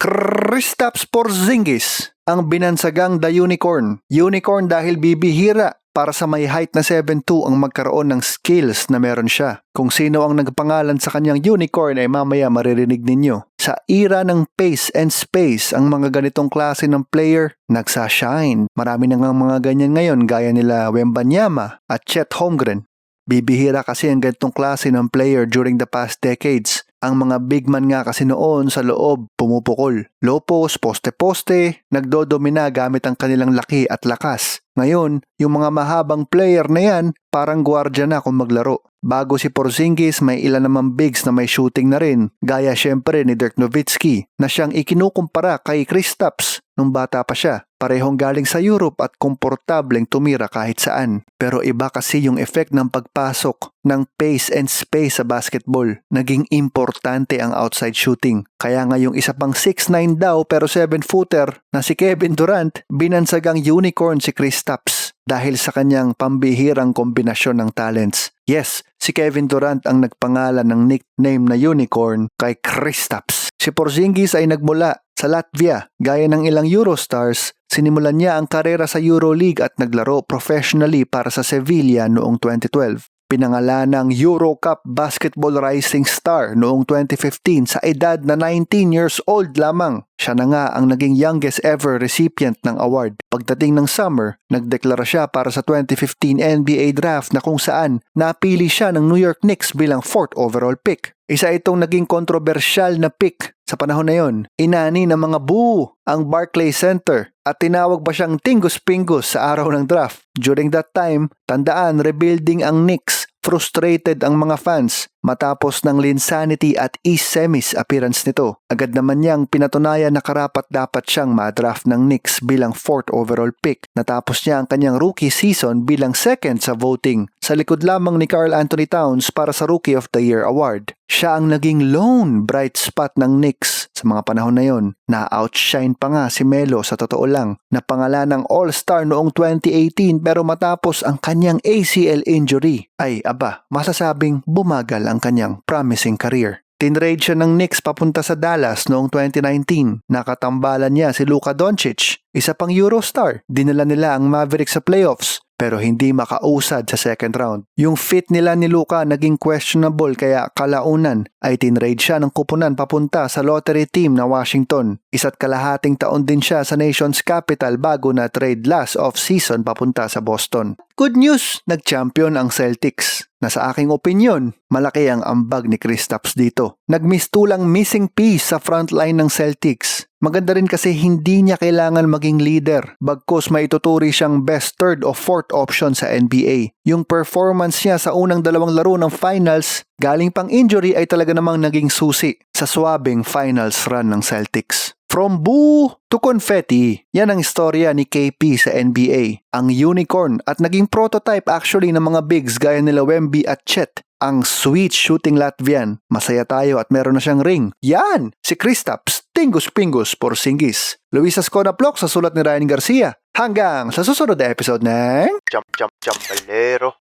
Kristaps Porzingis, ang binansagang The Unicorn. Unicorn dahil bibihira para sa may height na 7'2" ang magkaroon ng skills na meron siya. Kung sino ang nagpangalan sa kanyang unicorn ay mamaya maririnig ninyo. Sa era ng pace and space, ang mga ganitong klase ng player nagsashine. Marami na nga mga ganyan ngayon gaya nila Wembanyama at Chet Holmgren. Bibihira kasi ang ganitong klase ng player during the past decades. Ang mga big man nga kasi noon sa loob pumupukol. Low post, poste-poste, nagdodomina gamit ang kanilang laki at lakas. Ngayon, yung mga mahabang player na yan, parang gwardiya na kung maglaro. Bago si Porzingis, may ilan namang bigs na may shooting na rin. Gaya syempre ni Dirk Nowitzki na siyang ikinukumpara kay Kristaps nung bata pa siya. Parehong galing sa Europe at komportableng tumira kahit saan. Pero iba kasi yung effect ng pagpasok ng pace and space sa basketball. Naging importante ang outside shooting. Kaya nga yung isa pang 6'9" daw pero 7-footer na si Kevin Durant, binansagang unicorn si Kristaps dahil sa kanyang pambihirang kombinasyon ng talents. Yes, si Kevin Durant ang nagpangalan ng nickname na unicorn kay Kristaps. Si Porzingis ay nagmula sa Latvia. Gaya ng ilang Eurostars, sinimulan niya ang karera sa EuroLeague at naglaro professionally para sa Sevilla noong 2012. Pinangalan ng Eurocup Basketball Rising Star noong 2015 sa edad na 19 years old lamang. Siya na nga ang naging youngest ever recipient ng award. Pagdating ng summer, nagdeklara siya para sa 2015 NBA Draft na kung saan napili siya ng New York Knicks bilang 4th overall pick. Isa itong naging kontrobersyal na pick sa panahon na yon. Inani ng mga boo ang Barclays Center at tinawag ba siyang tingus-pingus sa araw ng draft. During that time, tandaan, rebuilding ang Knicks. Frustrated ang mga fans matapos ng Linsanity at East Semis appearance nito. Agad naman niyang pinatunayan na karapat-dapat siyang ma-draft ng Knicks bilang 4th overall pick. Natapos niya ang kanyang rookie season bilang 2nd sa voting, sa likod lamang ni Karl Anthony Towns para sa Rookie of the Year award. Siya ang naging lone bright spot ng Knicks sa mga panahon na yon. Na-outshine pa nga si Melo sa totoo lang. Napangalan ng All-Star noong 2018 pero matapos ang kanyang ACL injury ay masasabing bumagal ang kanyang promising career. Tinrade siya ng Knicks papunta sa Dallas noong 2019. Nakatambalan niya si Luka Doncic, isa pang Eurostar. Dinala nila ang Mavericks sa playoffs pero hindi makausad sa second round. Yung fit nila ni Luka naging questionable kaya kalaunan ay tinrade siya ng kupunan papunta sa lottery team na Washington. 1.5 taon din siya sa nation's capital bago na trade last off-season papunta sa Boston. Good news, nag-champion ang Celtics. Na sa aking opinyon, malaki ang ambag ni Kristaps dito. Nagmistulang missing piece sa frontline ng Celtics. Maganda rin kasi hindi niya kailangan maging leader. Bagkus maituturi siyang best 3rd o 4th option sa NBA. Yung performance niya sa unang 2 laro ng finals, galing pang injury ay talaga namang naging susi sa swabing finals run ng Celtics. From boo to confetti, yan ang istorya ni KP sa NBA. Ang unicorn at naging prototype actually ng mga bigs gaya nila Wemby at Chet. Ang sweet shooting Latvian. Masaya tayo at meron na siyang ring. Yan! Si Kristaps, tingus-pingus Porzingis. Luis Ascona-Plok sa sulat ni Ryan Garcia. Hanggang sa susunod na episode ng Jump, Balero.